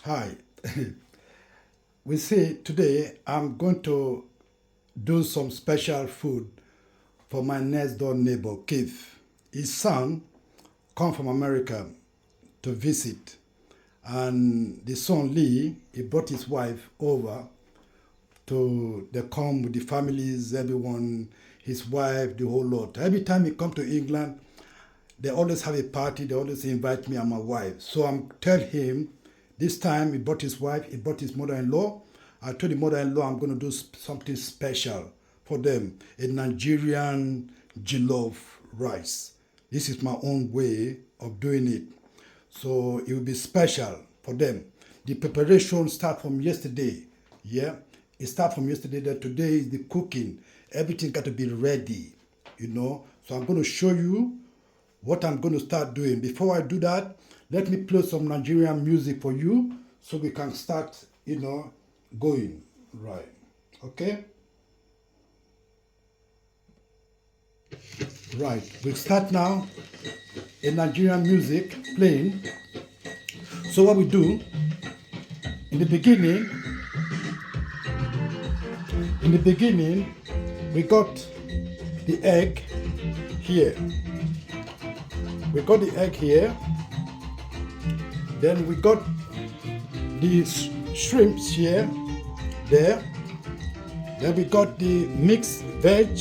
Hi. We see today I'm going to do some special food for my next door neighbor, Keith. His son come from America to visit, and the son Lee, he brought his wife over to they come with the families, everyone, his wife, the whole lot. Every time he come to England, they always have a party. They always invite me and my wife. So I'm tell him this time he brought his wife, he brought his mother-in-law. I told the mother-in-law I'm going to do something special for them, a Nigerian jollof rice. This is my own way of doing it. So it will be special for them. The preparation start from yesterday. Yeah, it start from yesterday. That today is the cooking. Everything got to be ready. So I'm going to show you what I'm going to start doing. Before I do that, let me play some Nigerian music for you so we can start, going. Right. Okay? Right. We start now a Nigerian music playing. So what we do, in the beginning, we got the egg here. We got the egg here. Then we got the shrimps here, there. Then we got the mixed veg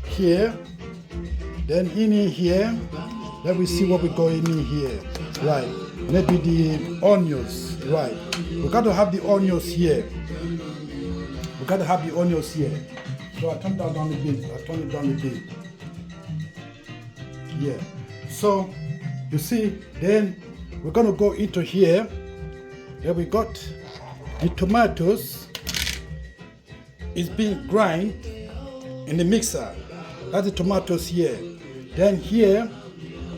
here. Then in here, let me see what we got in here. Right. Maybe the onions. Right. We got to have the onions here. So I turn it down a bit. Yeah. So you see, then we're gonna go into here. Then we got the tomatoes. It's being grind in the mixer. That's the tomatoes here. Then here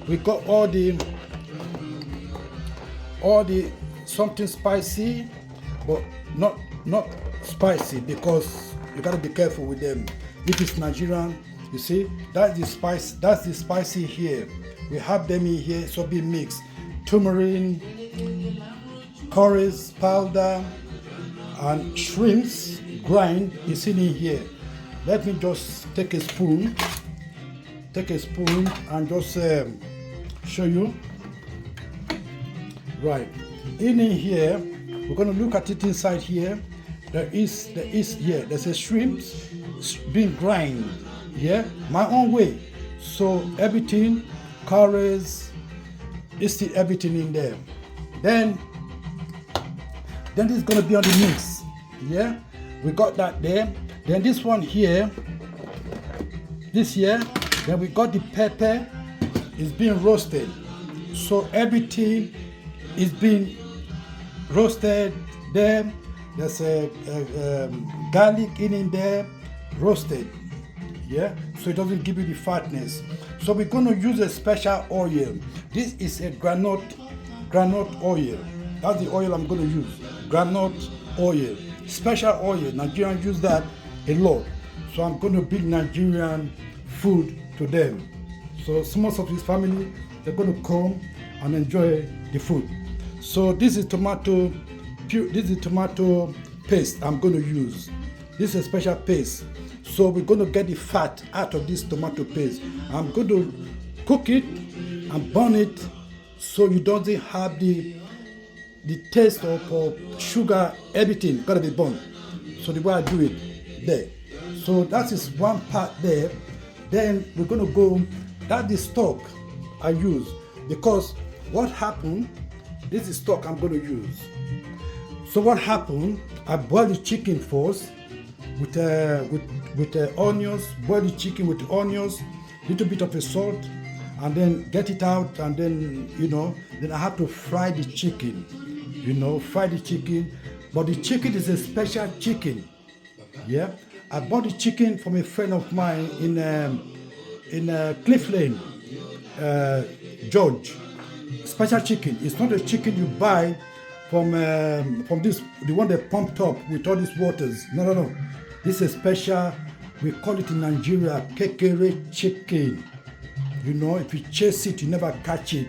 we got all the something spicy, but not spicy, because you gotta be careful with them. If it's Nigerian, you see, that's the spicy here. We have them in here, so be mixed. Turmeric, curry powder, and shrimps grind is in here. Let me just take a spoon and just show you. Right. In here, we're gonna look at it inside here. There's a shrimp being grind. Yeah, my own way. So everything, curries, is still everything in there. Then this is gonna be on the mix. Yeah, we got that there. Then this one here, this here. Then we got the pepper. It's being roasted. So everything is being roasted there. There's a garlic in there, roasted. Yeah, so it doesn't give you the fatness. So we're going to use a special oil. This is a granite oil. That's the oil I'm going to use. Granite oil, special oil. Nigerians use that a lot. So I'm going to bring Nigerian food to them. So most of his family, they're going to come and enjoy the food. So this is tomato paste I'm going to use. This is a special paste. So we're going to get the fat out of this tomato paste. I'm going to cook it and burn it so you don't have the taste of sugar, everything got to be burned. So the way I do it there. So that is one part there. Then we're going to go, that's the stock I use, because what happened, this is stock I'm going to use. So what happened, I boil the chicken first with onions, boil the chicken with onions, little bit of a salt, and then get it out, and then then I have to fry the chicken. But the chicken is a special chicken. Yeah, I bought the chicken from a friend of mine in Cliff Lane, George. Special chicken. It's not a chicken you buy from this, the one they pumped up with all these waters. No. This is special. We call it in Nigeria kekere chicken. If you chase it, you never catch it.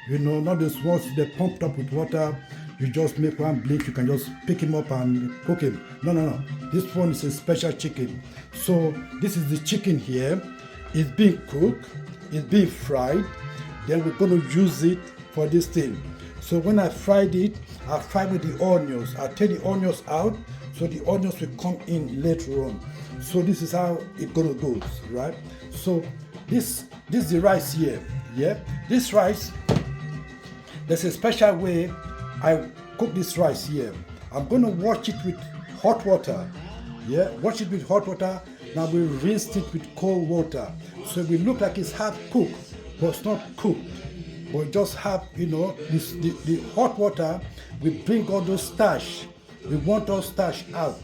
Not those ones they pumped up with water. you just make one blink, you can just pick him up and cook him. No. This one is a special chicken. So this is the chicken here. It's being cooked, it's being fried. Then we're going to use it for this thing. So when I fried it, I fried with the onions. I take the onions out, so the onions will come in later on. So this is how it's going to go, right? So this is the rice here. Yeah, this rice, there's a special way I cook this rice here. I'm going to wash it with hot water. Yeah, wash it with hot water. Now we rinse it with cold water. So it will look like it's half cooked, but it's not cooked. But just have, the hot water will bring all those starch. We want all starch out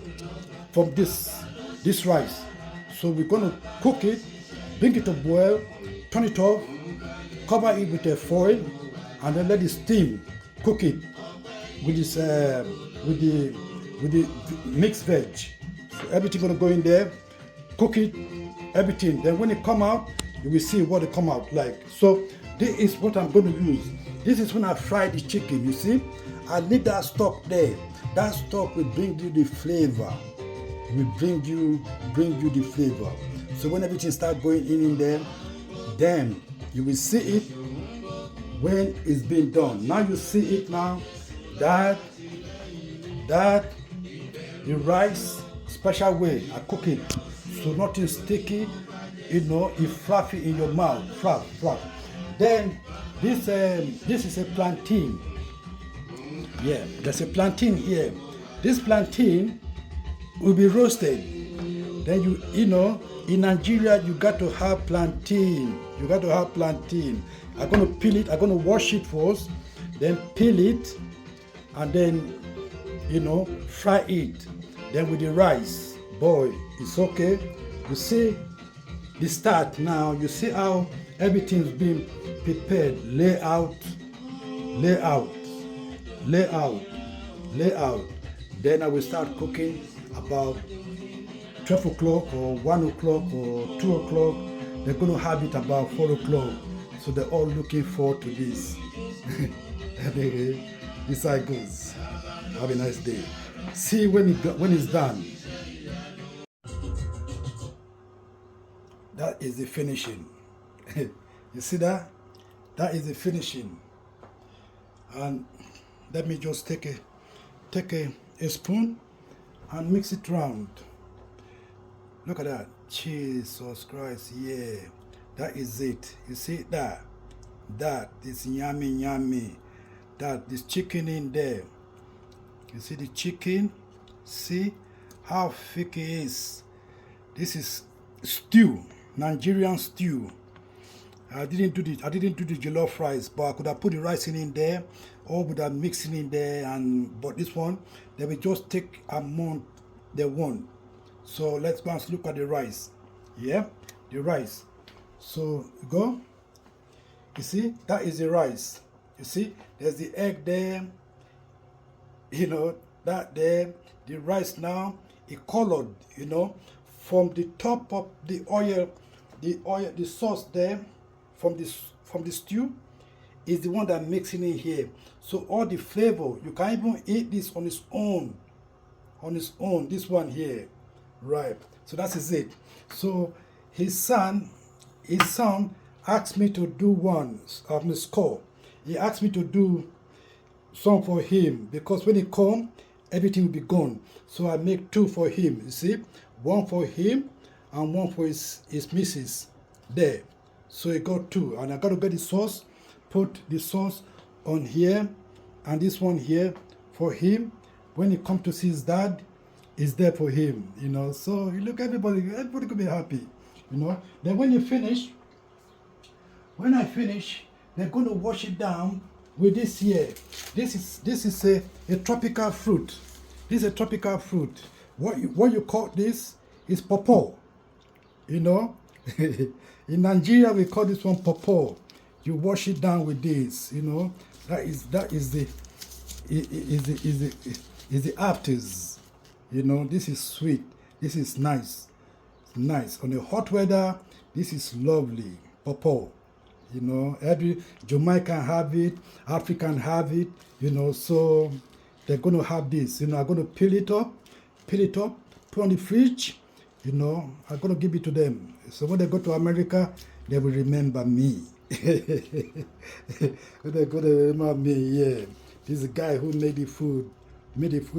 from this rice. So we're going to cook it, bring it to boil, turn it off, cover it with a foil, and then let it steam. Cook it with this with the mixed veg. So everything gonna go in there. Cook it, everything. Then when it come out, you will see what it come out like. So this is what I'm going to use. This is when I fry the chicken. You see, I leave that stock there. That stock will bring you the flavor. It will bring you the flavor. So when everything start going in there, then you will see it when it's been done. Now you see it now that the rice special way I cook it, so nothing sticky, it fluffy in your mouth, fluff. Then this is a plantain. Yeah, there's a plantain here. This plantain will be roasted. Then in Nigeria you got to have plantain. I'm gonna peel it. I'm gonna wash it first, then peel it, and then fry it. Then with the rice, boy, it's okay. You see the start now. You see how everything's been prepared. Lay out. Then I will start cooking about 12 o'clock or 1 o'clock or 2 o'clock. They're going to have it about 4 o'clock. So they're all looking forward to this. This how it goes. Have a nice day. See when it's done. That is the finishing. You see that? That is the finishing. And let me just take a spoon and mix it round. Look at that. Jesus Christ, yeah. That is it. You see that? That is yummy. That is chicken in there. You see the chicken? See how thick it is. This is stew, Nigerian stew. I didn't do the jollof rice, but I could have put the rice in there, or would have mixed it in there. But this one, they will just take amount they want. So let's go and look at the rice. Yeah, the rice. So go. You see, that is the rice. You see, there's the egg there. That there. The rice now, it colored. From the top of the oil, the sauce there, from the stew, is the one that mixing in here. So all the flavor, you can even eat this on its own. This one here, right? So that is it. So his son asked me to do one of the score. He asked me to do some for him, because when he come, everything will be gone. So I make two for him. You see, one for him and one for his missus there. So he got two, and I got to get the sauce, put the sauce on here, and this one here for him. When he come to see his dad, is there for him. So you look, everybody could be happy. Then when I finish, they're going to wash it down with this here. This is a tropical fruit. This is a tropical fruit. What you call this is pawpaw. In Nigeria we call this one pawpaw. You wash it down with this. That is the afters. This is sweet. This is nice. On a hot weather, this is lovely. Pawpaw. Every Jamaican have it, African have it. So they're going to have this. I'm going to peel it up, put on the fridge. I'm going to give it to them. So when they go to America, they will remember me. When they go to remember me, yeah. This is the guy who made the food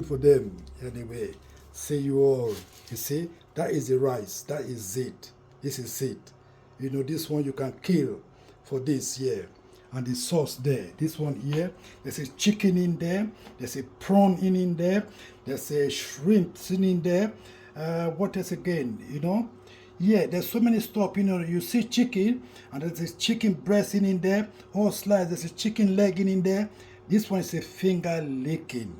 for them. Anyway, see you all. You see, that is the rice. That is it. This is it. This one you can kill for this here. And the sauce there. This one here, there's a chicken in there. There's a prawn in there. There's a shrimp in there. What else again? Yeah, there's so many stuff. You see chicken, and there's a chicken breast in there. Whole slice. There's a chicken leg in there. This one is a finger licking.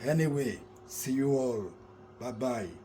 Anyway, see you all. Bye-bye.